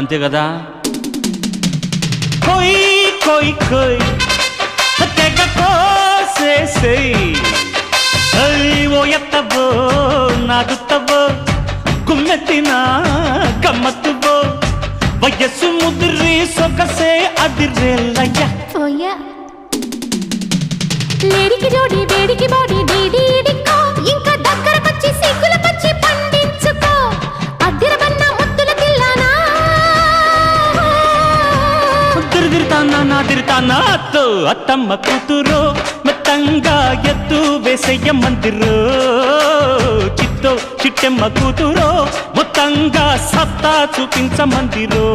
అంతే కదా. కొయ్ కొయ్ కొయ్ తెగ కోసేసేయ్ ఓ ఎత్తవో నాగుత్తవో గుమ్మెత్తిన గమ్మత్తువో వయస్సు ముదిరి సొగసే అదిరేలయ్యా. లేడికి జోడి వేడికి బాడీ డీడీడికో ఇంకా దగ్గరకొచ్చి సిగ్గుల పచ్చి పండించుకో అద్దిరబన్న ముద్దుల తిల్లానా తిరిగిరితానా నాదిరితానా అత్తో అత్తమ్మ కూతురో మెత్తంగా ఎత్తు వేసయ్య మందిరో చిత్తో చిట్టెమ్మ కూతురో మొత్తంగా సత్తా చూపించమందిరో.